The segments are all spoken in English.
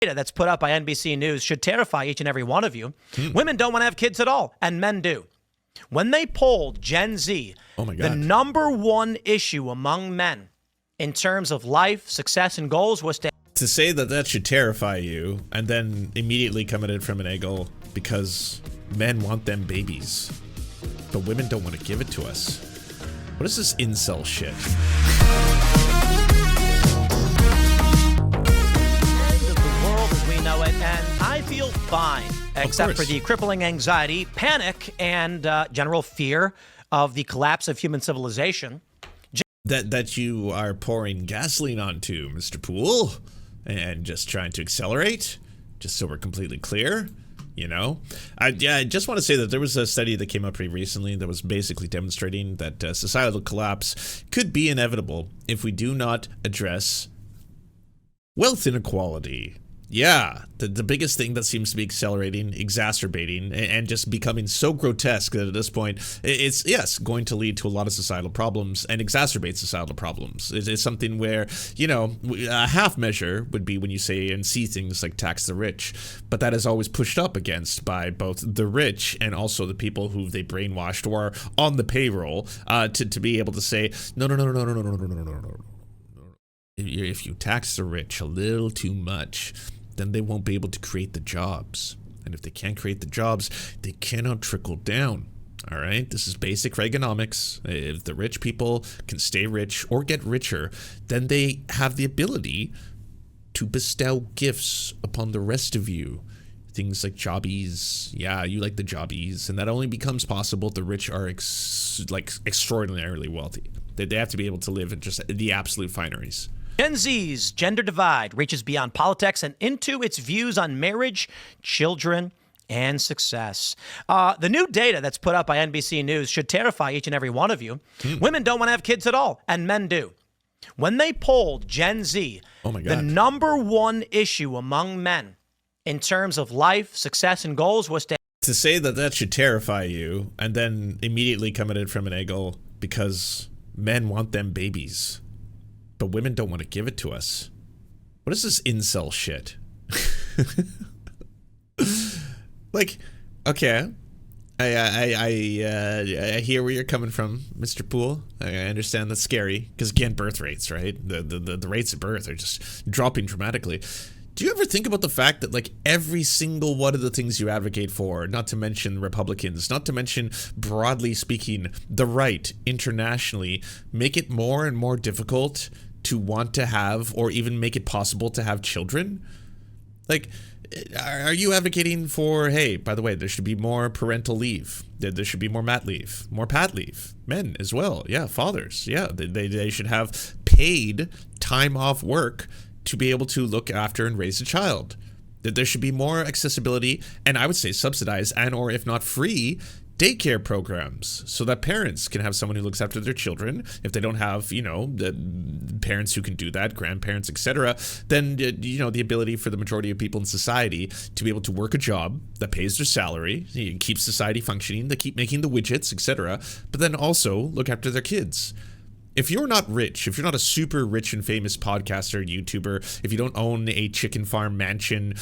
Data that's put out by NBC News should terrify each and every one of you. Women don't want to have kids at all, and men do. When they polled Gen Z, the number one issue among men in terms of life, success, and goals was to say that that should terrify you, and then immediately come at it from an angle because men want them babies, but women don't want to give it to us. What is this incel shit? Know it, and I feel fine, except for the crippling anxiety, panic, and general fear of the collapse of human civilization. That you are pouring gasoline onto, Mr. Poole, and just trying to accelerate, just so we're completely clear. You know, I just want to say that there was a study that came up pretty recently that was basically demonstrating that societal collapse could be inevitable if we do not address wealth inequality. Yeah, the biggest thing that seems to be accelerating, exacerbating, and just becoming so grotesque that at this point, it's, yes, going to lead to a lot of societal problems and exacerbate societal problems. It's something where, you know, a half measure would be when you say and see things like tax the rich, but that is always pushed up against by both the rich and also the people who they brainwashed or are on the payroll to be able to say, no. If you tax the rich a little too much, then they won't be able to create the jobs. And if they can't create the jobs, they cannot trickle down. All right? This is basic Reaganomics. If the rich people can stay rich or get richer, then they have the ability to bestow gifts upon the rest of you. Things like jobbies. Yeah, you like the jobbies. And that only becomes possible if the rich are extraordinarily wealthy. They have to be able to live in just the absolute fineries. Gen Z's gender divide reaches beyond politics and into its views on marriage, children, and success. The new data that's put out by NBC News should terrify each and every one of you. Women don't want to have kids at all, and men do. When they polled Gen Z, the number one issue among men in terms of life, success, and goals was to say that that should terrify you, and then immediately come at it from an angle because men want them babies, but women don't want to give it to us. What is this incel shit? Like, okay, I hear where you're coming from, Mr. Poole. I understand that's scary because, again, birth rates, right? The rates of birth are just dropping dramatically. Do you ever think about the fact that, like, every single one of the things you advocate for, not to mention Republicans, not to mention, broadly speaking, the right internationally, make it more and more difficult to want to have or even make it possible to have children? Like, are you advocating for, hey, by the way, there should be more parental leave, there should be more mat leave, more pat leave, men as well, yeah, fathers, yeah, they should have paid time off work to be able to look after and raise a child. That there should be more accessibility, and I would say subsidized and or if not free, daycare programs so that parents can have someone who looks after their children. If they don't have, you know, the parents who can do that, grandparents, etc., then, you know, the ability for the majority of people in society to be able to work a job that pays their salary, keeps society functioning, they keep making the widgets, etc., but then also look after their kids. If you're not rich, if you're not a super rich and famous podcaster, YouTuber, if you don't own a chicken farm mansion,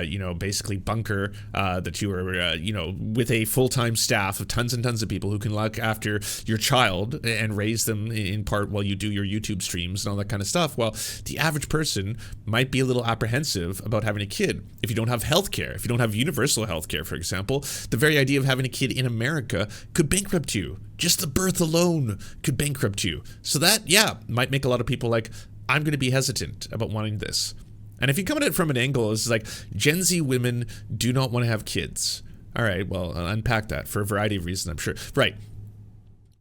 you know, basically bunker, that you are, you know, with a full-time staff of tons and tons of people who can look after your child and raise them in part while you do your YouTube streams and all that kind of stuff, well, the average person might be a little apprehensive about having a kid. If you don't have healthcare, if you don't have universal healthcare, for example, the very idea of having a kid in America could bankrupt you. Just the birth alone could bankrupt you. So that, yeah, might make a lot of people like, I'm going to be hesitant about wanting this. And if you come at it from an angle, it's like, Gen Z women do not want to have kids. All right, well, unpack that for a variety of reasons, I'm sure. Right.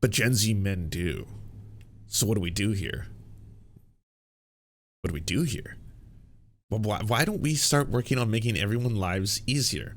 But Gen Z men do. So what do we do here? What do we do here? Well, why don't we start working on making everyone's lives easier?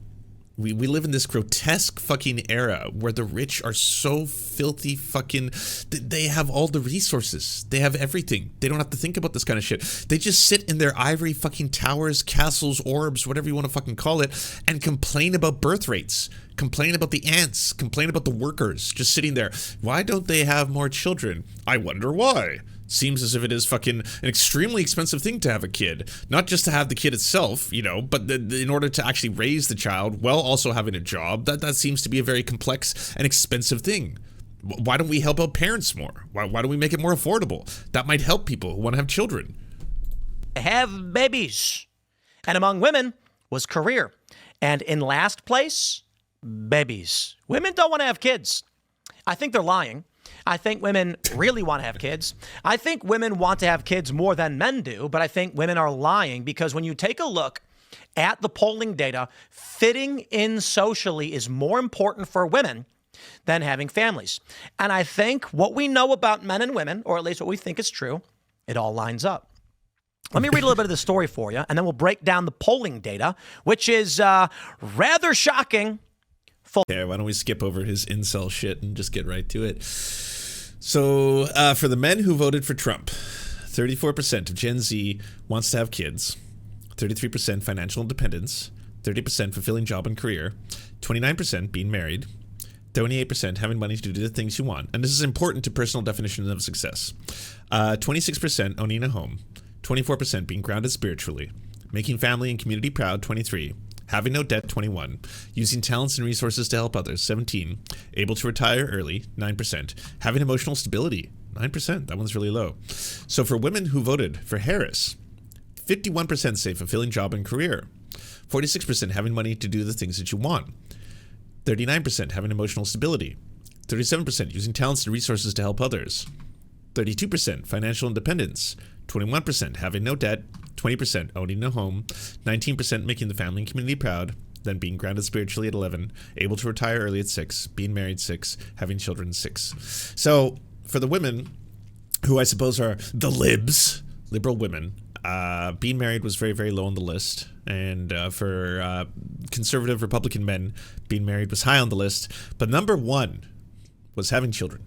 We live in this grotesque fucking era where the rich are so filthy fucking, they have all the resources. They have everything. They don't have to think about this kind of shit. They just sit in their ivory fucking towers, castles, orbs, whatever you want to fucking call it, and complain about birth rates. Complain about the ants. Complain about the workers just sitting there. Why don't they have more children? I wonder why. Seems as if it is fucking an extremely expensive thing to have a kid. Not just to have the kid itself, you know, but in order to actually raise the child while also having a job, that seems to be a very complex and expensive thing. Why don't we help out parents more? Why don't we make it more affordable? That might help people who want to have children. Have babies. And among women was career. And in last place, babies. Women don't want to have kids. I think they're lying. I think women really want to have kids. I think women want to have kids more than men do, but I think women are lying because when you take a look at the polling data, fitting in socially is more important for women than having families. And I think what we know about men and women, or at least what we think is true, it all lines up. Let me read a little bit of the story for you, and then we'll break down the polling data, which is rather shocking. Okay, why don't we skip over his incel shit and just get right to it. So, for the men who voted for Trump, 34% of Gen Z wants to have kids, 33% financial independence, 30% fulfilling job and career, 29% being married, 28% having money to do the things you want. And this is important to personal definitions of success. 26% owning a home, 24% being grounded spiritually, making family and community proud, 23%. Having no debt, 21. Using talents and resources to help others, 17. Able to retire early, 9%. Having emotional stability, 9%. That one's really low. So for women who voted for Harris, 51% say fulfilling job and career. 46% having money to do the things that you want. 39% having emotional stability. 37% using talents and resources to help others. 32% financial independence. 21% having no debt. 20% owning a home, 19% making the family and community proud, then being grounded spiritually at 11, able to retire early at 6, being married 6, having children 6. So for the women, who I suppose are the libs, liberal women, being married was very, very low on the list. And for conservative Republican men, being married was high on the list. But number one was having children.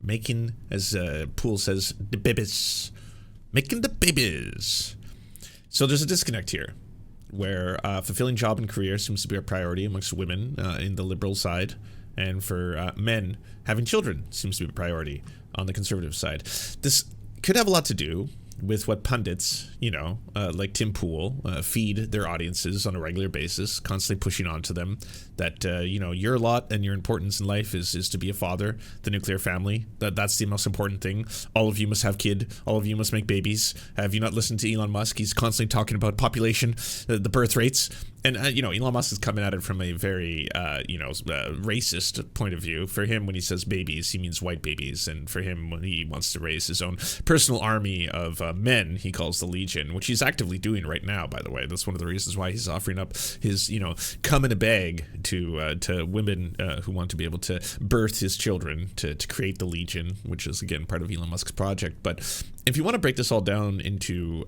Making, as Poole says, the babies. Making the babies. So there's a disconnect here where fulfilling job and career seems to be a priority amongst women in the liberal side. And for men, having children seems to be a priority on the conservative side. This could have a lot to do with what pundits, you know, like Tim Pool, feed their audiences on a regular basis, constantly pushing onto them that, you know, your lot and your importance in life is to be a father, the nuclear family. That's the most important thing. All of you must have kid. All of you must make babies. Have you not listened to Elon Musk? He's constantly talking about population, the birth rates. And, you know, Elon Musk is coming at it from a very, racist point of view. For him, when he says babies, he means white babies. And for him, when he wants to raise his own personal army of men, he calls the Legion, which he's actively doing right now, by the way. That's one of the reasons why he's offering up his, you know, come in a bag to women who want to be able to birth his children to create the Legion, which is, again, part of Elon Musk's project. But if you want to break this all down into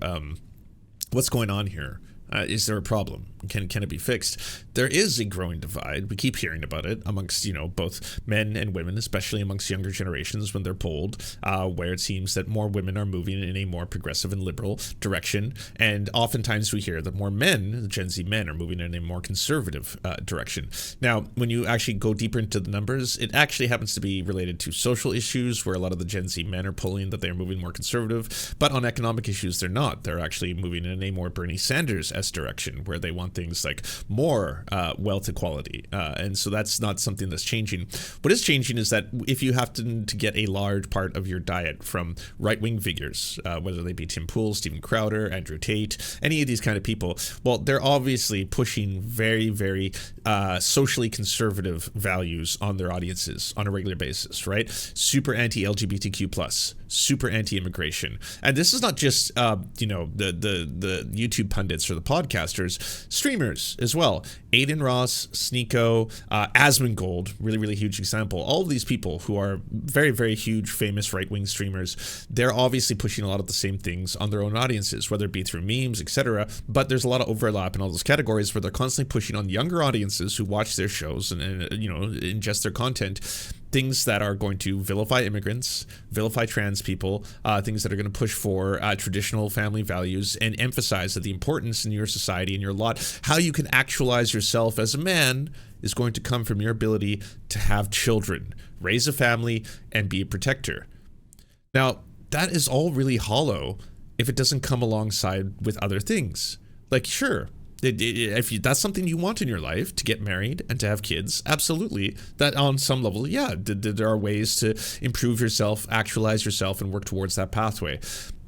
what's going on here, is there a problem? Can it be fixed? There is a growing divide. We keep hearing about it amongst, you know, both men and women, especially amongst younger generations when they're polled, where it seems that more women are moving in a more progressive and liberal direction. And oftentimes we hear that more men, Gen Z men, are moving in a more conservative direction. Now, when you actually go deeper into the numbers, it actually happens to be related to social issues where a lot of the Gen Z men are polling that they're moving more conservative. But on economic issues, they're not. They're actually moving in a more Bernie Sanders direction where they want things like more wealth equality. And so that's not something that's changing. What is changing is that if you have to get a large part of your diet from right-wing figures, whether they be Tim Pool, Steven Crowder, Andrew Tate, any of these kind of people, well, they're obviously pushing very, very socially conservative values on their audiences on a regular basis, right? Super anti-LGBTQ+, super anti-immigration. And this is not just, the YouTube pundits or the podcasters, streamers as well. Aiden Ross, Sneeko, Asmongold, really, really huge example. All of these people who are very, very huge, famous right-wing streamers, they're obviously pushing a lot of the same things on their own audiences, whether it be through memes, etc. But there's a lot of overlap in all those categories where they're constantly pushing on younger audiences who watch their shows and ingest their content, things that are going to vilify immigrants, vilify trans people, things that are going to push for traditional family values and emphasize that the importance in your society and your lot, how you can actualize yourself as a man, is going to come from your ability to have children, raise a family, and be a protector. Now, that is all really hollow if it doesn't come alongside with other things. Like, sure, if that's something you want in your life, to get married and to have kids, absolutely. That on some level, yeah, there are ways to improve yourself, actualize yourself, and work towards that pathway.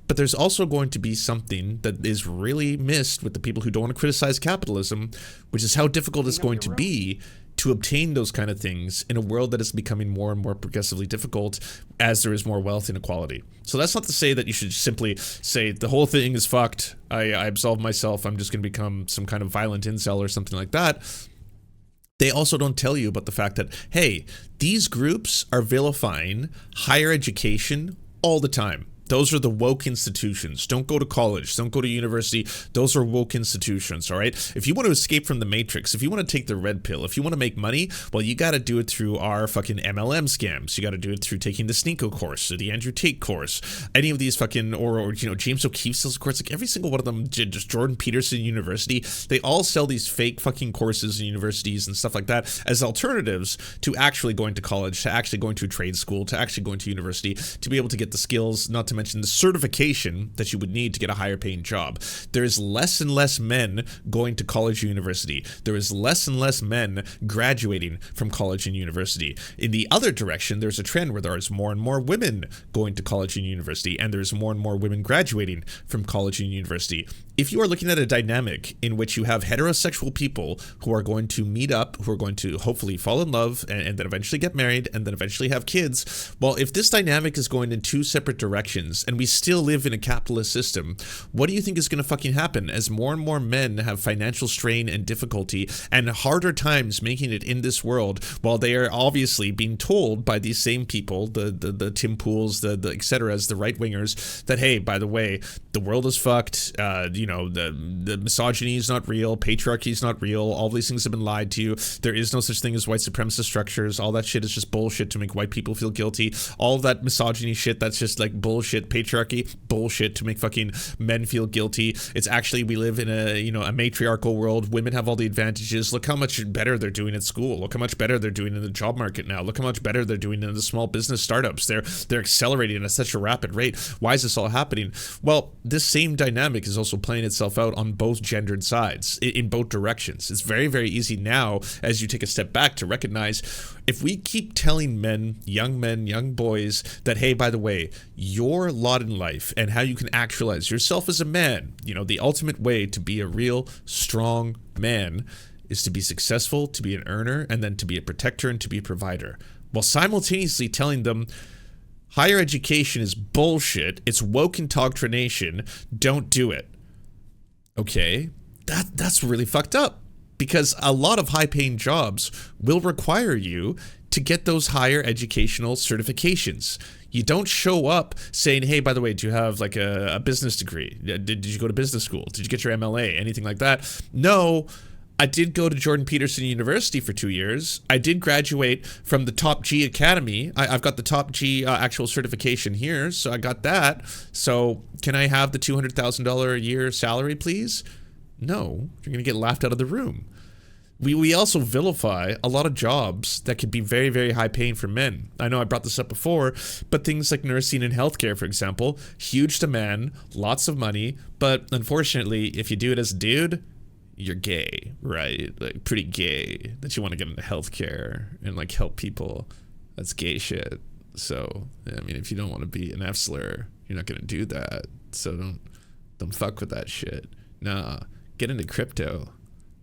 But there's also going to be something that is really missed with the people who don't want to criticize capitalism, which is how difficult it's going to be to obtain those kind of things in a world that is becoming more and more progressively difficult as there is more wealth inequality. So that's not to say that you should simply say the whole thing is fucked, I absolve myself, I'm just going to become some kind of violent incel or something like that. They also don't tell you about the fact that, hey, these groups are vilifying higher education all the time. Those are the woke institutions. Don't go to college. Don't go to university. Those are woke institutions, all right? If you want to escape from the matrix, if you want to take the red pill, if you want to make money, well, you got to do it through our fucking MLM scams. You got to do it through taking the Sneeko course or the Andrew Tate course. Any of these fucking, or you know, James O'Keefe sells a course. Like every single one of them, just Jordan Peterson University, they all sell these fake fucking courses in universities and stuff like that as alternatives to actually going to college, to actually going to a trade school, to actually going to university, to be able to get the skills, not to mention the certification that you would need to get a higher paying job. There is less and less men going to college or university. There is less and less men graduating from college and university. In the other direction, there's a trend where there is more and more women going to college and university, and there's more and more women graduating from college and university. If you are looking at a dynamic in which you have heterosexual people who are going to meet up, who are going to hopefully fall in love and then eventually get married and then eventually have kids, well, if this dynamic is going in two separate directions and we still live in a capitalist system, what do you think is going to fucking happen as more and more men have financial strain and difficulty and harder times making it in this world, while they are obviously being told by these same people, the Tim Pools, the et cetera, as the right wingers, that, hey, by the way, the world is fucked, you know, the misogyny is not real, patriarchy is not real, all these things have been lied to you, there is no such thing as white supremacist structures, all that shit is just bullshit to make white people feel guilty, all of that misogyny shit, that's just like bullshit, patriarchy, bullshit to make fucking men feel guilty. It's actually, we live in a, you know, a matriarchal world, women have all the advantages, look how much better they're doing at school, look how much better they're doing in the job market now, look how much better they're doing in the small business startups, they're accelerating at such a rapid rate. Why is this all happening? Well, this same dynamic is also playing itself out on both gendered sides, in both directions. It's very, very easy now, as you take a step back, to recognize if we keep telling men, young boys, that, hey, by the way, your lot in life and how you can actualize yourself as a man, you know, the ultimate way to be a real strong man is to be successful, to be an earner, and then to be a protector and to be a provider, while simultaneously telling them higher education is bullshit, it's woke indoctrination, don't do it. Okay, that's really fucked up, because a lot of high-paying jobs will require you to get those higher educational certifications. You don't show up saying, hey, by the way, do you have like a business degree? Did you go to business school? Did you get your MLA? Anything like that? No. I did go to Jordan Peterson University for 2 years. I did graduate from the Top G Academy. I've got the Top G actual certification here, so I got that. So can I have the $200,000 a year salary, please? No, you're going to get laughed out of the room. We also vilify a lot of jobs that could be very, very high paying for men. I know I brought this up before, but things like nursing and healthcare, for example, huge demand, lots of money, but unfortunately, if you do it as a dude, you're gay, right? Like pretty gay that you want to get into healthcare and like help people. That's gay shit. So, I mean, if you don't want to be an F-slur, you're not going to do that. So don't fuck with that shit. Nah, get into crypto.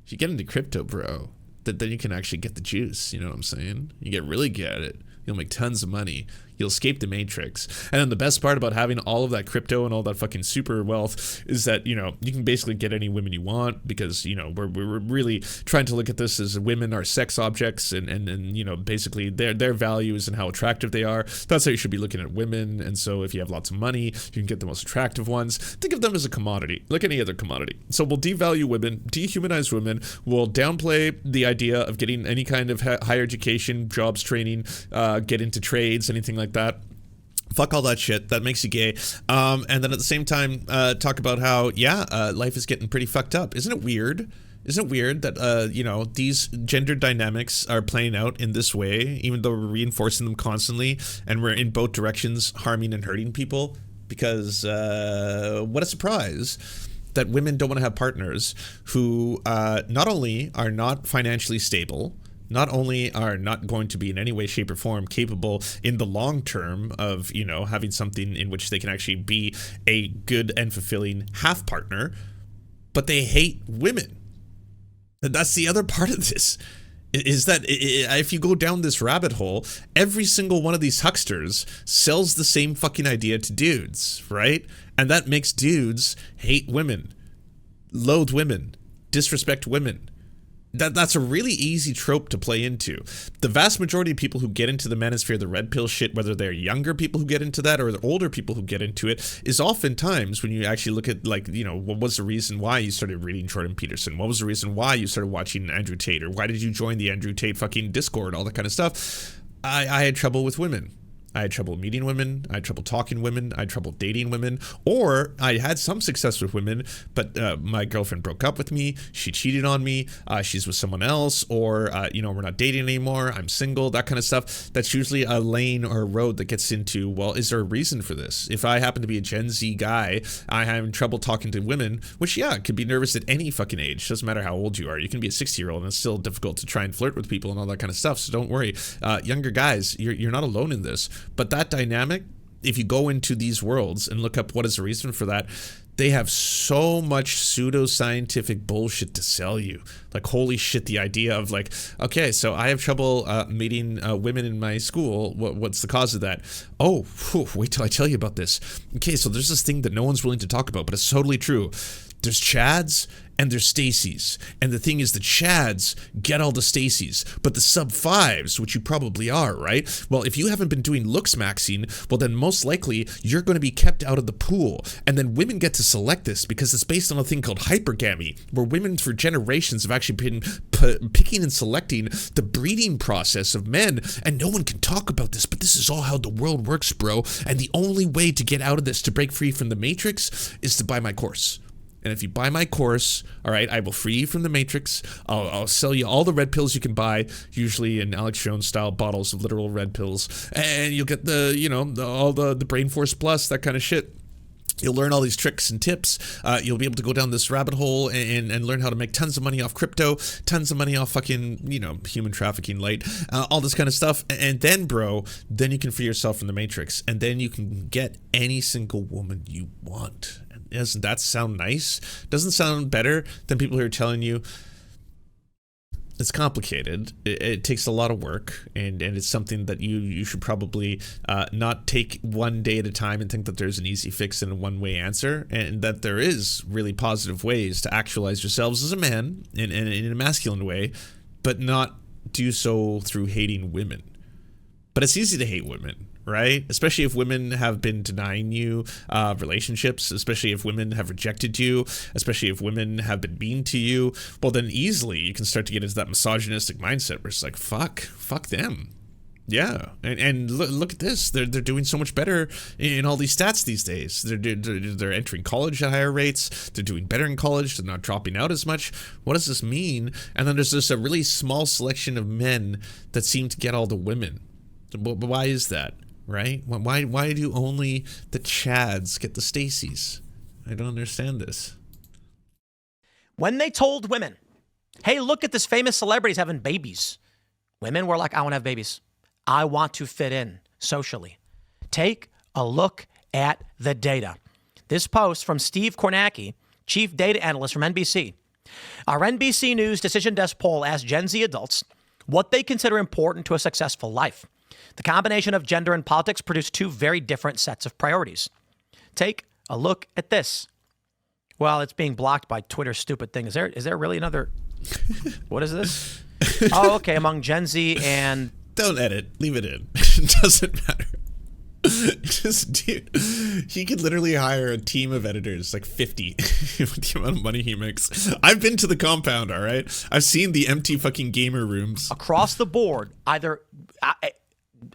If you get into crypto, bro, then you can actually get the juice. You know what I'm saying? You get really good at it. You'll make tons of money. You'll escape the matrix. And then the best part about having all of that crypto and all that fucking super wealth is that, you know, you can basically get any women you want, because, you know, we're really trying to look at this as women are sex objects and you know, basically their values and how attractive they are. That's how you should be looking at women. And so if you have lots of money, you can get the most attractive ones. Think of them as a commodity, like any other commodity. So we'll devalue women, dehumanize women, we'll downplay the idea of getting any kind of higher education, jobs training, get into trades, anything like that. Fuck all that shit. That makes you gay. And then at the same time, talk about how, life is getting pretty fucked up. Isn't it weird? Isn't it weird that, you know, these gender dynamics are playing out in this way, even though we're reinforcing them constantly and we're in both directions harming and hurting people? because what a surprise that women don't want to have partners who not only are not financially stable, not only are not going to be in any way, shape, or form capable in the long term of, you know, having something in which they can actually be a good and fulfilling half partner, but they hate women. And that's the other part of this, is that if you go down this rabbit hole, every single one of these hucksters sells the same fucking idea to dudes, right? And that makes dudes hate women, loathe women, disrespect women. That's a really easy trope to play into. The vast majority of people who get into the manosphere, the red pill shit, whether they're younger people who get into that or the older people who get into it, is oftentimes when you actually look at, like, you know, what was the reason why you started reading Jordan Peterson? What was the reason why you started watching Andrew Tate? Or why did you join the Andrew Tate fucking Discord? All that kind of stuff. I had trouble with women. I had trouble meeting women, I had trouble talking to women, I had trouble dating women, or I had some success with women, but my girlfriend broke up with me, she cheated on me, she's with someone else, or, you know, we're not dating anymore, I'm single, that kind of stuff. That's usually a lane or a road that gets into, well, is there a reason for this? If I happen to be a Gen Z guy, I have trouble talking to women, which, yeah, could be nervous at any fucking age, doesn't matter how old you are. You can be a 60-year-old and it's still difficult to try and flirt with people and all that kind of stuff, so don't worry. Younger guys, you're not alone in this. But that dynamic, if you go into these worlds and look up what is the reason for that, they have so much pseudoscientific bullshit to sell you. Like, holy shit, the idea of, like, okay, so I have trouble meeting women in my school. What's the cause of that? Oh, wait till I tell you about this. Okay, so there's this thing that no one's willing to talk about, but it's totally true. There's Chads and there's Stacys. And the thing is, the Chads get all the Stacys, but the sub-5s, which you probably are, right? Well, if you haven't been doing looks maxing, well, then most likely you're going to be kept out of the pool. And then women get to select this because it's based on a thing called hypergamy, where women for generations have actually been picking and selecting the breeding process of men. And no one can talk about this, but this is all how the world works, bro. And the only way to get out of this, to break free from the matrix, is to buy my course. And if you buy my course, all right, I will free you from the matrix. I'll sell you all the red pills you can buy, usually in Alex Jones style bottles of literal red pills. And you'll get the, you know, all the Brain Force Plus, that kind of shit. You'll learn all these tricks and tips. You'll be able to go down this rabbit hole and learn how to make tons of money off crypto, tons of money off fucking, you know, human trafficking light, all this kind of stuff. And then, bro, then you can free yourself from the matrix. And then you can get any single woman you want. Doesn't that sound nice? Doesn't sound better than people who are telling you it's complicated, it takes a lot of work, and it's something that you should probably not take one day at a time and think that there's an easy fix and a one-way answer, and that there is really positive ways to actualize yourselves as a man in a masculine way, but not do so through hating women. But it's easy to hate women, right? Especially if women have been denying you relationships, especially if women have rejected you, especially if women have been mean to you. Well, then easily you can start to get into that misogynistic mindset where it's like, fuck them. Yeah, and look at this. They're doing so much better in all these stats these days. They're entering college at higher rates. They're doing better in college. They're not dropping out as much. What does this mean? And then there's just a really small selection of men that seem to get all the women. But why is that, right? Why do only the Chads get the Stacys? I don't understand this. When they told women, hey, look at this famous celebrities having babies, women were like, I want to have babies. I want to fit in socially. Take a look at the data. This post from Steve Kornacki, chief data analyst from NBC. Our NBC News Decision Desk poll asked Gen Z adults what they consider important to a successful life. The combination of gender and politics produced two very different sets of priorities. Take a look at this. Well, it's being blocked by Twitter's stupid thing. Is there really another? What is this? Oh, okay. Among Gen Z and... Don't edit. Leave it in. It doesn't matter. Just, dude, he could literally hire a team of editors, like 50, with the amount of money he makes. I've been to the compound, all right? I've seen the empty fucking gamer rooms. Across the board, either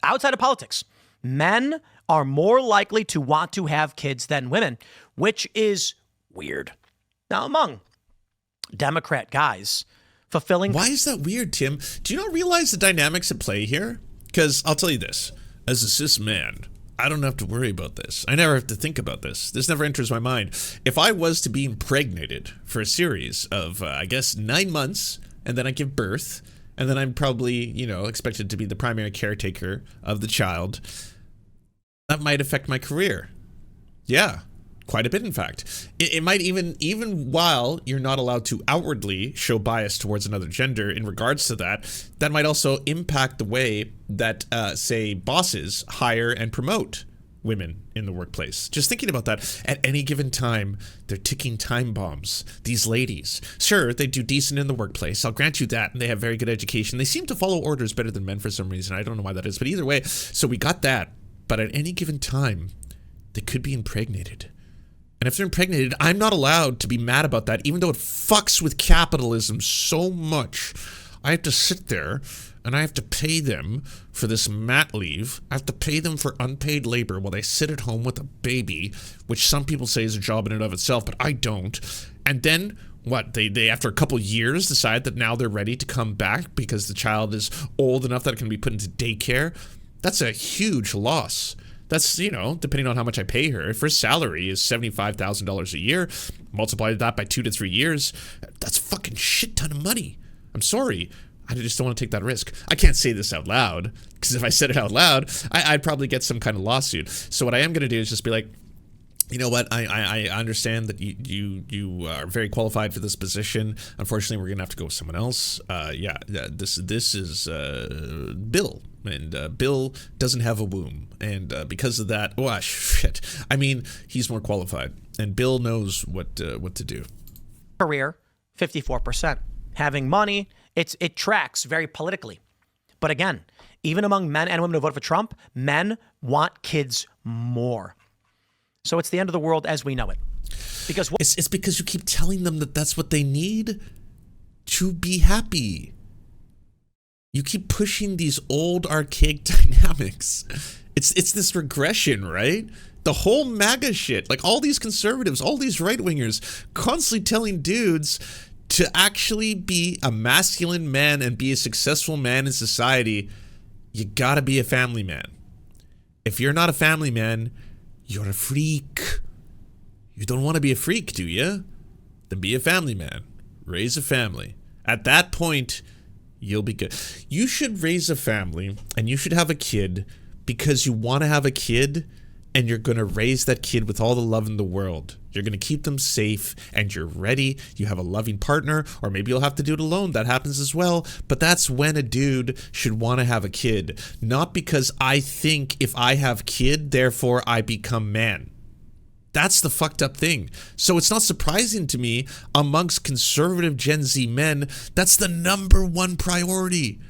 outside of politics, men are more likely to want to have kids than women, which is weird. Now, among Democrat guys, fulfilling... Why is that weird, Tim? Do you not realize the dynamics at play here? Because I'll tell you this. As a cis man, I don't have to worry about this. I never have to think about this. This never enters my mind. If I was to be impregnated for a series of, I guess, 9 months, and then I give birth, and then I'm probably, you know, expected to be the primary caretaker of the child, that might affect my career. Yeah, quite a bit, in fact. It might even while you're not allowed to outwardly show bias towards another gender in regards to that, that might also impact the way that, say, bosses hire and promote women in the workplace. Just thinking about that, at any given time, they're ticking time bombs. These ladies, sure, they do decent in the workplace. I'll grant you that, and they have very good education. They seem to follow orders better than men for some reason. I don't know why that is, but either way, so we got that. But at any given time, they could be impregnated. And if they're impregnated, I'm not allowed to be mad about that, even though it fucks with capitalism so much. I have to sit there and I have to pay them for this mat leave. I have to pay them for unpaid labor while they sit at home with a baby, which some people say is a job in and of itself, but I don't. And then what, they after a couple years decide that now they're ready to come back because the child is old enough that it can be put into daycare. That's a huge loss. That's, you know, depending on how much I pay her. If her salary is $75,000 a year, multiply that by 2 to 3 years, that's fucking shit ton of money. I'm sorry. I just don't want to take that risk. I can't say this out loud, because if I said it out loud, I'd probably get some kind of lawsuit. So what I am going to do is just be like, you know what, I understand that you are very qualified for this position. Unfortunately, we're going to have to go with someone else. This is Bill. And Bill doesn't have a womb. And because of that, oh, shit. I mean, he's more qualified. And Bill knows what to do. Career, 54%. Having money, it tracks very politically. But again, even among men and women who vote for Trump, men want kids more. So it's the end of the world as we know it. Because it's because you keep telling them that that's what they need to be happy. You keep pushing these old archaic dynamics. It's this regression, right? The whole MAGA shit, like all these conservatives, all these right-wingers constantly telling dudes to actually be a masculine man and be a successful man in society, you gotta be a family man. If you're not a family man, you're a freak. You don't want to be a freak, do you? Then be a family man. Raise a family. At that point, you'll be good. You should raise a family and you should have a kid because you want to have a kid and you're going to raise that kid with all the love in the world. You're going to keep them safe and you're ready. You have a loving partner, or maybe you'll have to do it alone. That happens as well. But that's when a dude should want to have a kid. Not because I think if I have kid, therefore I become man. That's the fucked up thing. So it's not surprising to me amongst conservative Gen Z men, that's the #1 priority.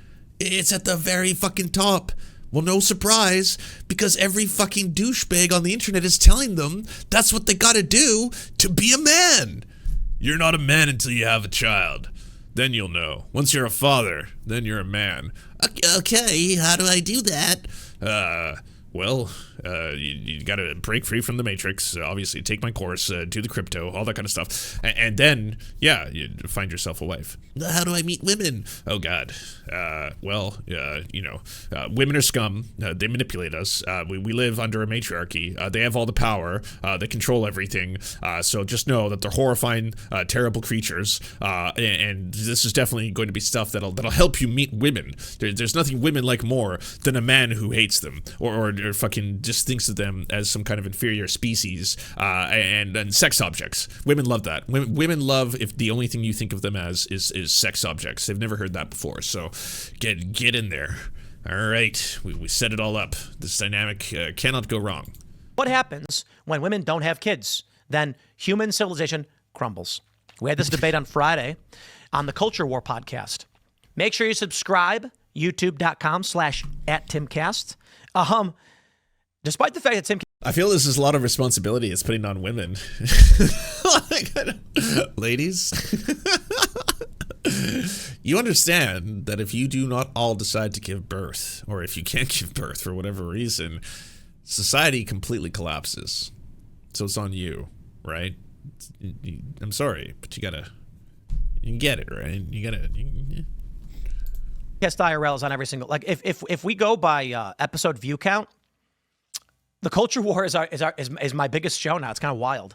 It's at the very fucking top. Well, no surprise, because every fucking douchebag on the internet is telling them that's what they gotta do to be a man. You're not a man until you have a child. Then you'll know. Once you're a father, then you're a man. Okay, how do I do that? You got to break free from the matrix, obviously take my course, do the crypto, all that kind of stuff. And then, yeah, you find yourself a wife. How do I meet women? Oh, God. Women are scum. They manipulate us. We live under a matriarchy. They have all the power. They control everything. So just know that they're horrifying, terrible creatures. And this is definitely going to be stuff that'll help you meet women. There's nothing women like more than a man who hates them or fucking just thinks of them as some kind of inferior species and sex objects. Women love that. Women love if the only thing you think of them as is sex objects. They've never heard that before. So get in there. All right, we set it all up. This dynamic cannot go wrong. What happens when women don't have kids? Then human civilization crumbles. We had this debate on Friday on the Culture War podcast. Make sure you subscribe, youtube.com/@TimCast. Despite the fact that Tim... I feel this is a lot of responsibility it's putting on women. Ladies, you understand that if you do not all decide to give birth, or if you can't give birth for whatever reason, society completely collapses. So it's on you, right? I'm sorry, but you get it, right? Yes, IRL is on every single... Like, if we go by episode view count, The culture war is my biggest show now. It's kind of wild.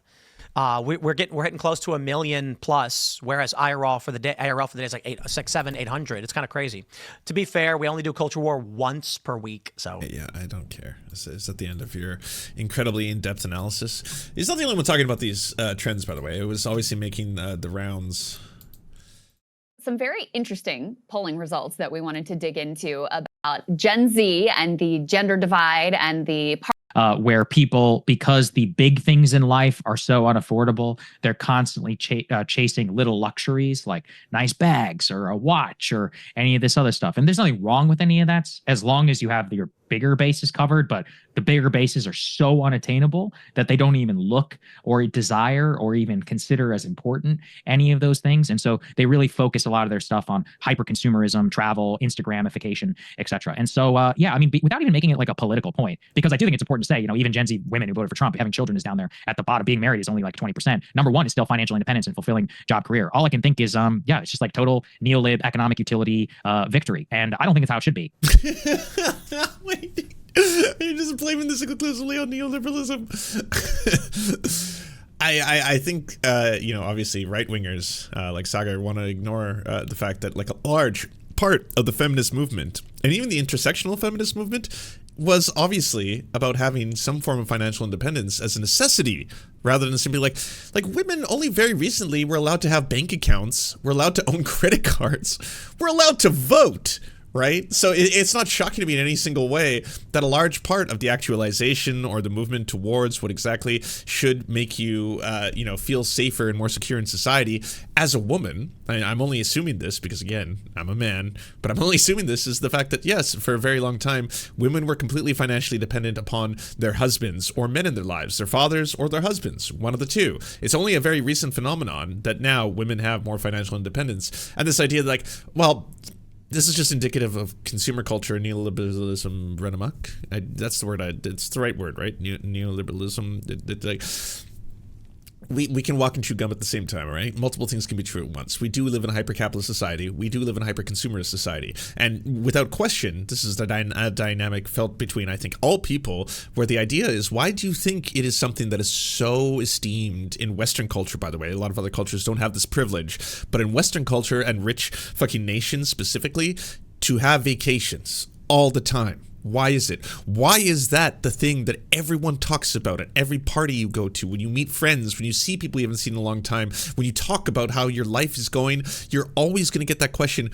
We're hitting close to 1 million plus, whereas IRL for the day is like 800. It's kind of crazy. To be fair, we only do culture war once per week. So yeah, I don't care. Is at the end of your incredibly in-depth analysis. He's not the only one talking about these trends, by the way. It was obviously making the rounds. Some very interesting polling results that we wanted to dig into about Gen Z and the gender divide and the where people, because the big things in life are so unaffordable, they're constantly chasing little luxuries like nice bags or a watch or any of this other stuff. And there's nothing wrong with any of that as long as you have your bigger bases covered. But the bigger bases are so unattainable that they don't even look or desire or even consider as important any of those things. And so they really focus a lot of their stuff on hyper consumerism, travel, Instagramification, etc. And so, yeah, I mean, without even making it like a political point, because I do think it's important to say, you know, even Gen Z women who voted for Trump, having children is down there at the bottom. Being married is only like 20%. Number one is still financial independence and fulfilling job career. All I can think is, yeah, it's just like total neolib economic utility victory. And I don't think it's how it should be. Wait, you're just blaming this exclusively on neoliberalism. I think, you know, obviously right-wingers like Sagar want to ignore the fact that like a large part of the feminist movement and even the intersectional feminist movement was obviously about having some form of financial independence as a necessity rather than simply like women only very recently were allowed to have bank accounts, were allowed to own credit cards, were allowed to vote. Right? So it's not shocking to me in any single way that a large part of the actualization or the movement towards what exactly should make you, you know, feel safer and more secure in society as a woman. I'm only assuming this because, again, I'm a man, but I'm only assuming this is the fact that, yes, for a very long time, women were completely financially dependent upon their husbands or men in their lives, their fathers or their husbands, one of the two. It's only a very recent phenomenon that now women have more financial independence. And this idea that, like, well, this is just indicative of consumer culture and neoliberalism run amok. That's the word. It's the right word, right? Neoliberalism. Like, we can walk and chew gum at the same time, all right? Multiple things can be true at once. We do live in a hyper-capitalist society. We do live in a hyper-consumerist society. And without question, this is the dynamic felt between, I think, all people, where the idea is, why do you think it is something that is so esteemed in Western culture, by the way? A lot of other cultures don't have this privilege. But in Western culture and rich fucking nations specifically, to have vacations all the time. Why is it? Why is that the thing that everyone talks about at every party you go to, when you meet friends, when you see people you haven't seen in a long time, when you talk about how your life is going, you're always going to get that question,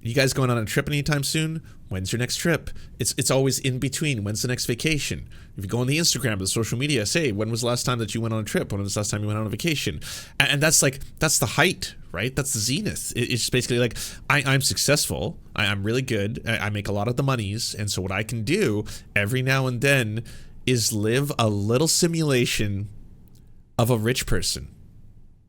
you guys going on a trip anytime soon? When's your next trip? It's always in between. When's the next vacation? If you go on the Instagram, the social media, say, when was the last time that you went on a trip? When was the last time you went on a vacation? And that's like, that's the height, right? That's the zenith. It's basically like, I'm successful. I'm really good. I make a lot of the monies. And so what I can do every now and then is live a little simulation of a rich person.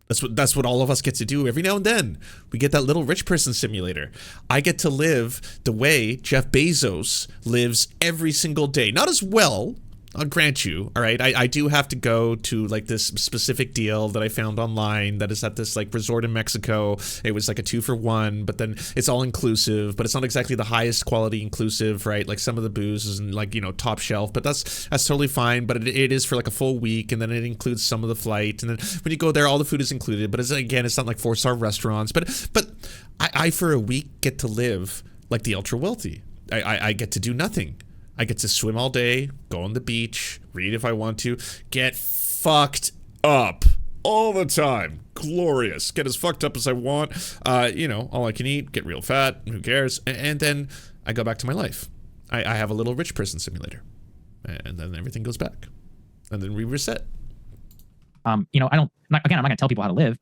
That's what all of us get to do every now and then. We get that little rich person simulator. I get to live the way Jeff Bezos lives every single day. Not as well, I'll grant you, all right? I do have to go to like this specific deal that I found online that is at this like resort in Mexico. It was like a 2-for-1, but then it's all inclusive, but it's not exactly the highest quality inclusive, right? Like some of the booze is like, you know, top shelf, but that's totally fine. But it is for like a full week, and then it includes some of the flight. And then when you go there, all the food is included, but it's not like 4-star restaurants. But I for a week get to live like the ultra wealthy. I get to do nothing. I get to swim all day, go on the beach, read if I want to, get fucked up all the time. Glorious. Get as fucked up as I want. You know, all I can eat, get real fat, who cares? And then I go back to my life. I have a little rich person simulator. And then everything goes back. And then we reset. You know, I'm not going to tell people how to live.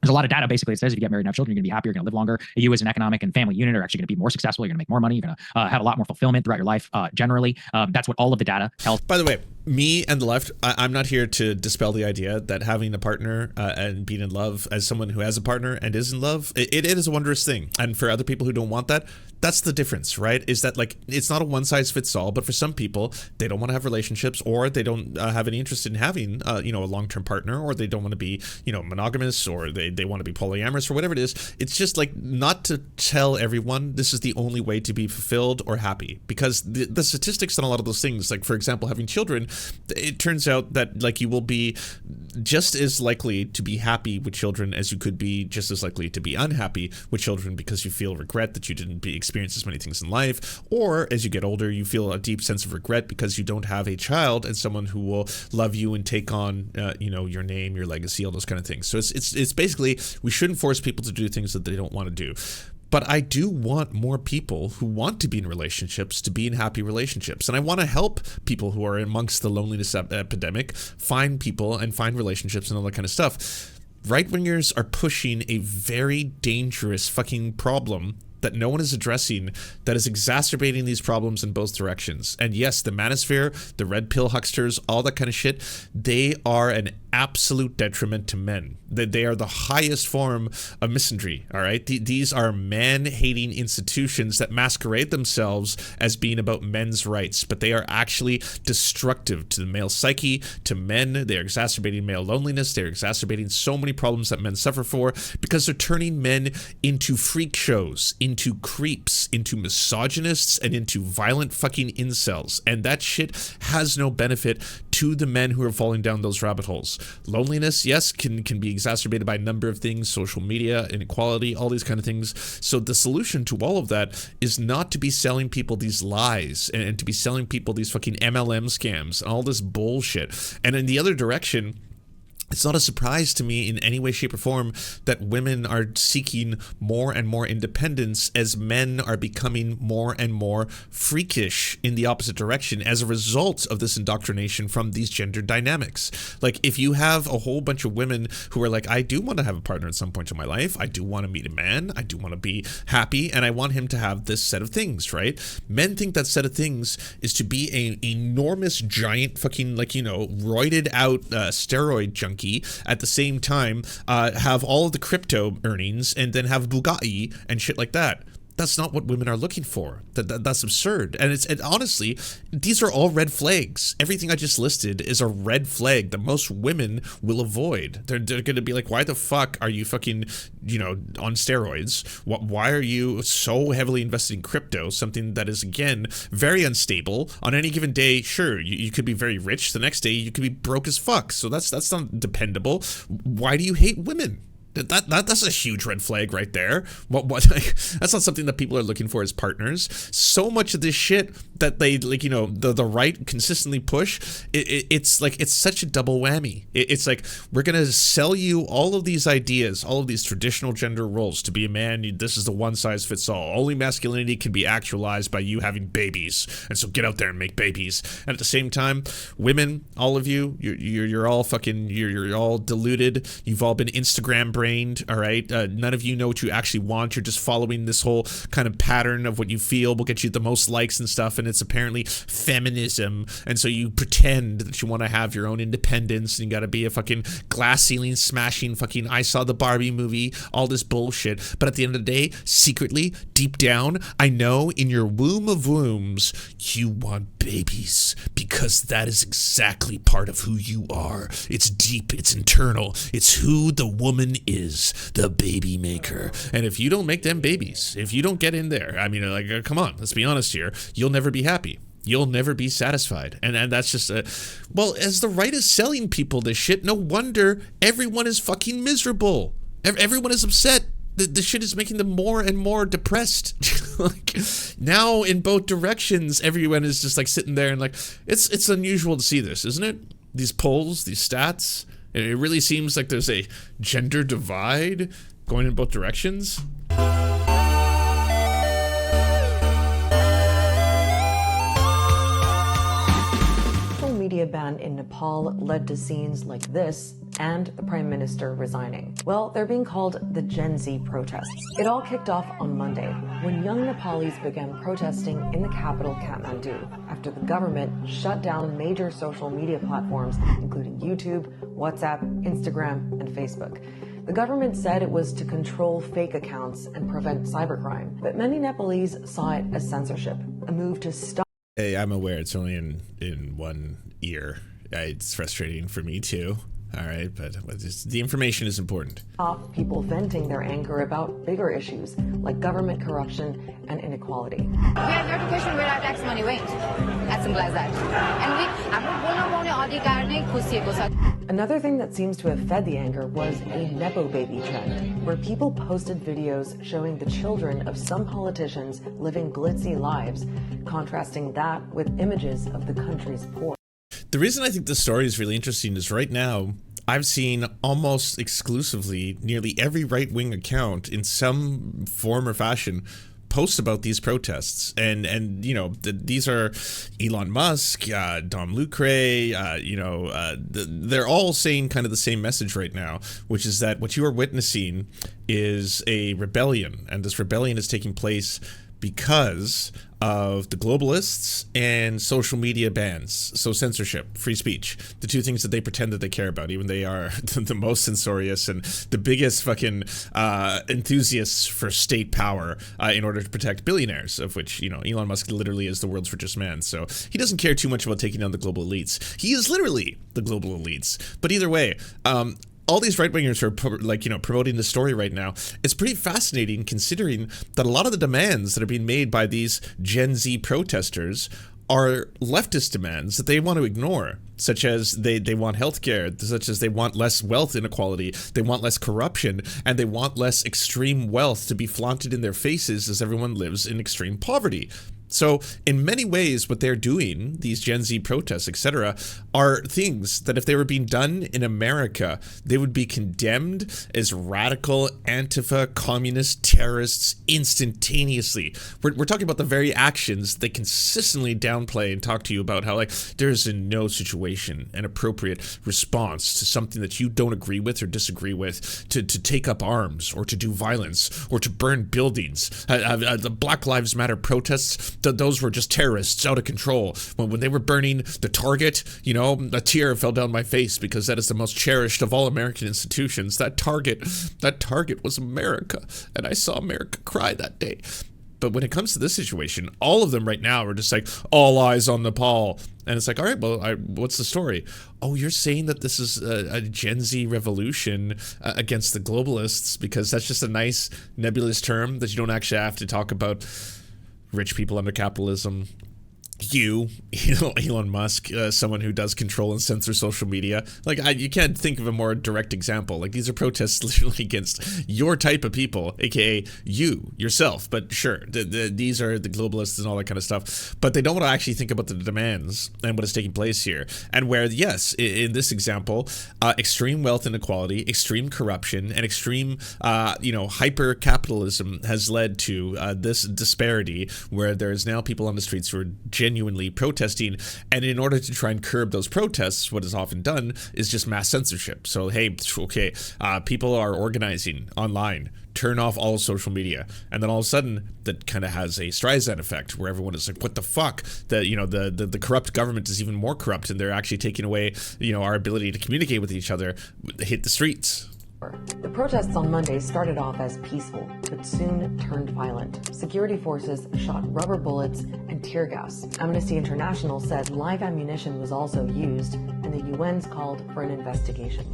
There's a lot of data basically that says if you get married and have children, you're going to be happier, you're going to live longer. You as an economic and family unit are actually going to be more successful. You're going to make more money. You're going to have a lot more fulfillment throughout your life generally. That's what all of the data tells. By the way, me and the left, I'm not here to dispel the idea that having a partner and being in love as someone who has a partner and is in love, it is a wondrous thing. And for other people who don't want that, that's the difference, right? Is that like, it's not a one size fits all, but for some people, they don't want to have relationships, or they don't have any interest in having, you know, a long-term partner, or they don't want to be, you know, monogamous, or they want to be polyamorous, or whatever it is. It's just like not to tell everyone this is the only way to be fulfilled or happy, because the statistics on a lot of those things, like for example, having children, it turns out that like you will be just as likely to be happy with children as you could be just as likely to be unhappy with children, because you feel regret that you didn't experience as many things in life, or as you get older you feel a deep sense of regret because you don't have a child and someone who will love you and take on your name, your legacy, all those kind of things. So it's basically, we shouldn't force people to do things that they don't want to do. But I do want more people who want to be in relationships to be in happy relationships. And I want to help people who are amongst the loneliness epidemic find people and find relationships and all that kind of stuff. Right-wingers are pushing a very dangerous fucking problem that no one is addressing, that is exacerbating these problems in both directions. And yes, the Manosphere, the red pill hucksters, all that kind of shit, they are an absolute detriment to men. They are the highest form of misandry, all right? These are man-hating institutions that masquerade themselves as being about men's rights, but they are actually destructive to the male psyche, to men. They are exacerbating male loneliness. They're exacerbating so many problems that men suffer for, because they're turning men into freak shows, into creeps, into misogynists, and into violent fucking incels. And that shit has no benefit to the men who are falling down those rabbit holes. Loneliness, yes, can be exacerbated by a number of things, social media, inequality, all these kind of things. So the solution to all of that is not to be selling people these lies and to be selling people these fucking MLM scams and all this bullshit. And in the other direction, it's not a surprise to me in any way, shape, or form that women are seeking more and more independence as men are becoming more and more freakish in the opposite direction as a result of this indoctrination from these gender dynamics. Like, if you have a whole bunch of women who are like, I do want to have a partner at some point in my life, I do want to meet a man, I do want to be happy, and I want him to have this set of things, right? Men think that set of things is to be an enormous, giant, fucking, roided out steroid junkie, at the same time have all of the crypto earnings and then have Bugatti and shit like that. That's not what women are looking for. That's absurd. And honestly, these are all red flags. Everything I just listed is a red flag that most women will avoid. They're going to be like, why the fuck are you fucking, on steroids? Why are you so heavily invested in crypto? Something that is, again, very unstable. On any given day, sure, you could be very rich. The next day, you could be broke as fuck. So that's not dependable. Why do you hate women? That's a huge red flag right there. That's not something that people are looking for as partners. So much of this shit that they the right consistently push, it's such a double whammy. It's like, we're gonna sell you all of these ideas, all of these traditional gender roles. To be a man, this is the one size fits all. Only masculinity can be actualized by you having babies, and so get out there and make babies. And at the same time, women, all of you're all fucking, you're all deluded. You've all been Instagram brained. All right, none of you know what you actually want. You're just following this whole kind of pattern of what you feel will get you the most likes and stuff, and it's apparently feminism. And so you pretend that you want to have your own independence, and you got to be a fucking glass ceiling smashing fucking I saw the Barbie movie, all this bullshit. But at the end of the day, secretly, deep down, I know in your womb of wombs, you want babies, because that is exactly part of who you are. It's deep, it's internal, it's who the woman is, the baby maker. And if you don't make them babies, if you don't get in there, I mean, come on, let's be honest here, you'll never be happy. You'll never be satisfied. And that's just as the right is selling people this shit, no wonder everyone is fucking miserable. Everyone is upset. The shit is making them more and more depressed. Now in both directions, everyone is just sitting there and it's unusual to see this, isn't it? These polls, these stats. It really seems like there's a gender divide going in both directions. Media ban in Nepal led to scenes like this and the Prime Minister resigning. Well, they're being called the Gen Z protests. It all kicked off on Monday when young Nepalis began protesting in the capital, Kathmandu, after the government shut down major social media platforms, including YouTube, WhatsApp, Instagram, and Facebook. The government said it was to control fake accounts and prevent cybercrime, but many Nepalese saw it as censorship, a move to stop. Hey, I'm aware it's only in one ear. It's frustrating for me too. all right, but the information is important. People venting their anger about bigger issues like government corruption and inequality. We are here to question where our tax money went. As simple as that. And Another thing that seems to have fed the anger was a Nepo baby trend, where people posted videos showing the children of some politicians living glitzy lives, contrasting that with images of the country's poor. The reason I think this story is really interesting is right now, I've seen almost exclusively nearly every right-wing account in some form or fashion post about these protests, and you know, these are Elon Musk, Dom Lucre, they're all saying kind of the same message right now, which is that what you are witnessing is a rebellion, and this rebellion is taking place because of the globalists and social media bans. So censorship, free speech, the two things that they pretend that they care about, even they are the most censorious and the biggest fucking enthusiasts for state power in order to protect billionaires, of which, you know, Elon Musk literally is the world's richest man. So he doesn't care too much about taking down the global elites. He is literally the global elites. But either way, all these right-wingers are promoting the story right now. It's pretty fascinating considering that a lot of the demands that are being made by these Gen Z protesters are leftist demands that they want to ignore, such as they want healthcare, such as they want less wealth inequality, they want less corruption, and they want less extreme wealth to be flaunted in their faces as everyone lives in extreme poverty. So in many ways, what they're doing, these Gen Z protests, etc., are things that if they were being done in America, they would be condemned as radical, Antifa, communist, terrorists instantaneously. We're talking about the very actions they consistently downplay and talk to you about how, like, there's in no situation an appropriate response to something that you don't agree with or disagree with, to take up arms or to do violence or to burn buildings. The Black Lives Matter protests, those were just terrorists out of control. When they were burning the Target, you know, a tear fell down my face because that is the most cherished of all American institutions. That Target was America, and I saw America cry that day. But when it comes to this situation, all of them right now are just like, all eyes on Nepal. And it's like, all right, well, what's the story? Oh, you're saying that this is a Gen Z revolution against the globalists because that's just a nice nebulous term that you don't actually have to talk about rich people under capitalism. Elon Musk, someone who does control and censor social media. Like, you can't think of a more direct example. Like, these are protests literally against your type of people, aka you, yourself. But sure, these are the globalists and all that kind of stuff. But they don't want to actually think about the demands and what is taking place here. And where, yes, in this example, extreme wealth inequality, extreme corruption, and extreme, hyper-capitalism has led to this disparity where there's now people on the streets who are genuinely protesting, and in order to try and curb those protests, what is often done is just mass censorship. So hey, okay, people are organizing online, turn off all social media, and then all of a sudden that kind of has a Streisand effect where everyone is like, what the fuck? The corrupt government is even more corrupt, and they're actually taking away, our ability to communicate with each other. Hit the streets. The protests on Monday started off as peaceful, but soon turned violent. Security forces shot rubber bullets and tear gas. Amnesty International said live ammunition was also used, and the UN's called for an investigation.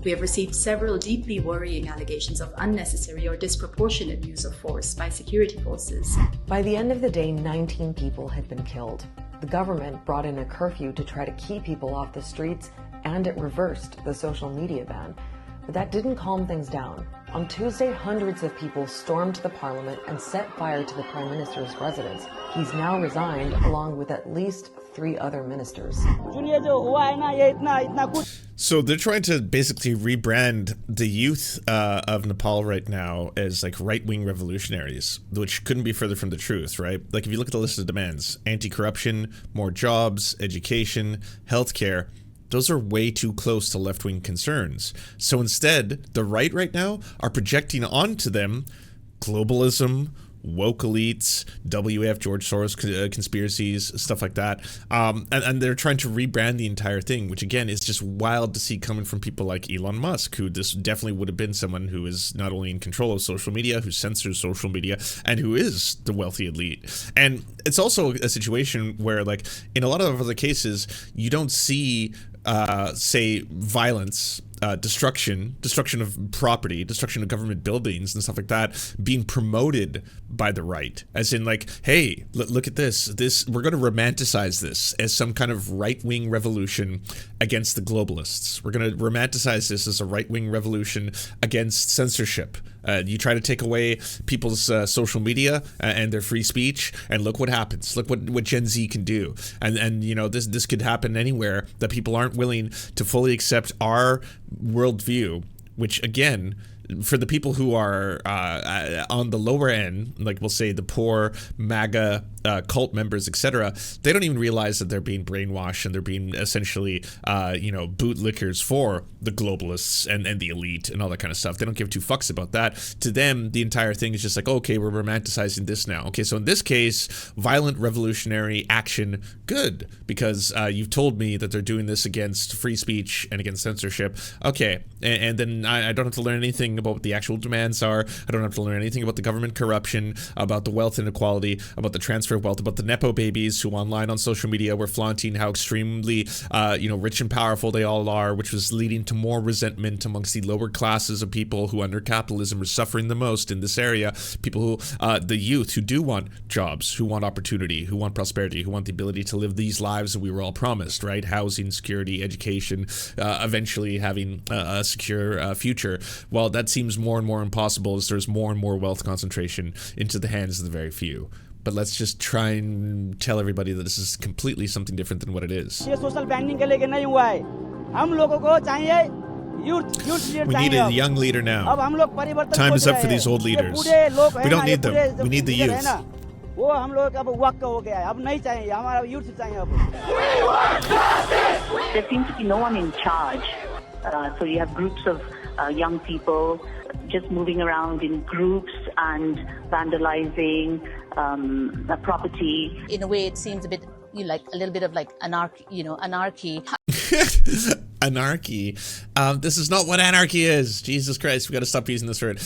We have received several deeply worrying allegations of unnecessary or disproportionate use of force by security forces. By the end of the day, 19 people had been killed. The government brought in a curfew to try to keep people off the streets, and it reversed the social media ban. But that didn't calm things down. On Tuesday, hundreds of people stormed the parliament and set fire to the prime minister's residence. He's now resigned, along with at least 3 other ministers. So they're trying to basically rebrand the youth of Nepal right now as like right-wing revolutionaries, which couldn't be further from the truth, right? Like, if you look at the list of demands, anti-corruption, more jobs, education, healthcare, those are way too close to left-wing concerns. So instead, the right now are projecting onto them globalism, woke elites, WF, George Soros conspiracies, stuff like that. And they're trying to rebrand the entire thing, which again is just wild to see coming from people like Elon Musk, who this definitely would have been someone who is not only in control of social media, who censors social media, and who is the wealthy elite. And it's also a situation where, like, in a lot of other cases, you don't see say violence destruction of property, destruction of government buildings and stuff like that being promoted by the right, as in like, hey, look at this, we're going to romanticize this as some kind of right-wing revolution against the globalists. We're going to romanticize this as a right-wing revolution against censorship. You try to take away people's social media and their free speech, and look what happens. Look what Gen Z can do. And you know, this could happen anywhere, that people aren't willing to fully accept our worldview, which again, for the people who are on the lower end, like we'll say the poor MAGA cult members, etc., they don't even realize that they're being brainwashed and they're being essentially, bootlickers for the globalists and the elite and all that kind of stuff. They don't give two fucks about that. To them, the entire thing is just like, okay, we're romanticizing this now. Okay, so in this case, violent revolutionary action, good, because you've told me that they're doing this against free speech and against censorship. Okay, and then I don't have to learn anything about what the actual demands are. I don't have to learn anything about the government corruption, about the wealth inequality, about the transfer of wealth, about the Nepo babies who online on social media were flaunting how extremely, rich and powerful they all are, which was leading to more resentment amongst the lower classes of people who under capitalism are suffering the most in this area. People who, the youth who do want jobs, who want opportunity, who want prosperity, who want the ability to live these lives that we were all promised, right? Housing, security, education, eventually having a secure future. Well, that seems more and more impossible as there's more and more wealth concentration into the hands of the very few. But let's just try and tell everybody that this is completely something different than what it is. We need a young leader now. Time is up for these old leaders. We don't need them. We need the youth. There seems to be no one in charge. So you have groups of young people just moving around in groups and vandalizing property. In a way, it seems a bit like a little bit of like anarchy. Anarchy. This is not what anarchy is. Jesus Christ, we got to stop using this word.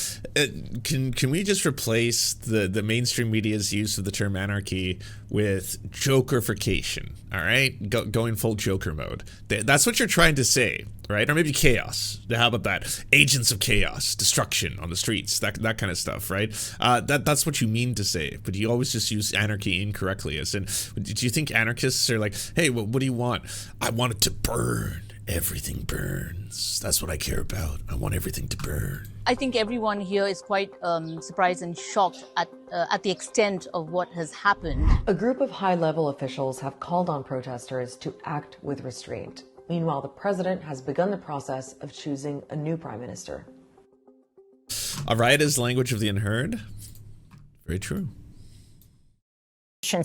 Can we just replace the mainstream media's use of the term anarchy with jokerification? All right, going full Joker mode. That's what you're trying to say, right? Or maybe chaos. How about that? Agents of chaos, destruction on the streets, that kind of stuff, right? That's what you mean to say, but you always just use anarchy incorrectly. As in, do you think anarchists are like, hey, what do you want? I want it to burn. Everything burns. That's what I care about. I want everything to burn. I think everyone here is quite surprised and shocked at the extent of what has happened. A group of high-level officials have called on protesters to act with restraint. Meanwhile, the president has begun the process of choosing a new prime minister. A riot is the language of the unheard. Very true.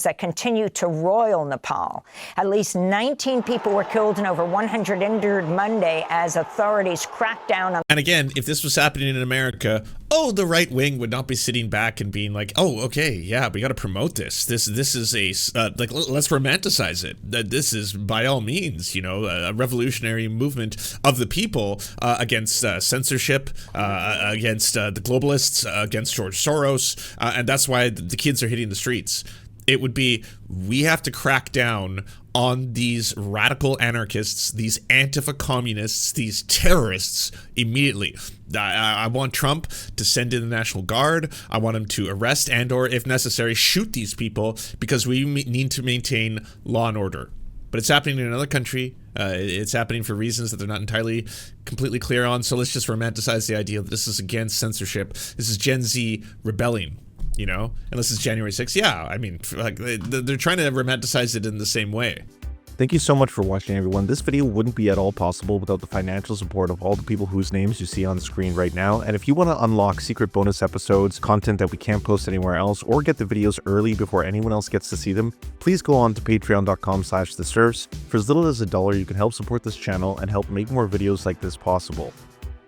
That continue to roil Nepal. At least 19 people were killed and over 100 injured Monday as authorities cracked down on. And again, if this was happening in America, the right wing would not be sitting back and being like, oh, okay, yeah, we got to promote this. This is let's romanticize it. This is by all means, a revolutionary movement of the people against censorship, against the globalists, against George Soros, and that's why the kids are hitting the streets. It would be, we have to crack down on these radical anarchists, these Antifa communists, these terrorists immediately. I want Trump to send in the National Guard. I want him to arrest and/or, if necessary, shoot these people because we need to maintain law and order. But it's happening in another country. It's happening for reasons that they're not entirely completely clear on. So let's just romanticize the idea that this is against censorship. This is Gen Z rebelling. Unless it's January 6th. Yeah, I mean, they're trying to romanticize it in the same way. Thank you so much for watching, everyone. This video wouldn't be at all possible without the financial support of all the people whose names you see on the screen right now. And if you want to unlock secret bonus episodes, content that we can't post anywhere else, or get the videos early before anyone else gets to see them, please go on to patreon.com/theserfs. For as little as $1, you can help support this channel and help make more videos like this possible.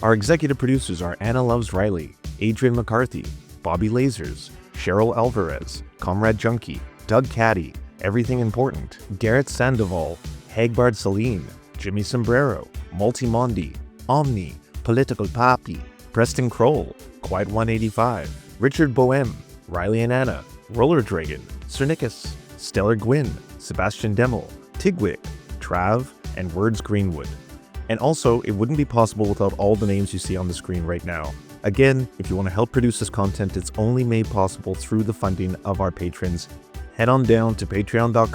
Our executive producers are Anna Loves Riley, Adrian McCarthy, Bobby Lasers, Cheryl Alvarez, Comrade Junkie, Doug Caddy, Everything Important, Garrett Sandoval, Hagbard Celine, Jimmy Sombrero, Multimondi, Omni, Political Papi, Preston Kroll, Quiet 185, Richard Boehm, Riley and Anna, Roller Dragon, Cernicus, Stellar Gwyn, Sebastian Demel, Tigwick, Trav, and Words Greenwood. And also, it wouldn't be possible without all the names you see on the screen right now. Again, if you want to help produce this content, it's only made possible through the funding of our patrons. Head on down to patreon.com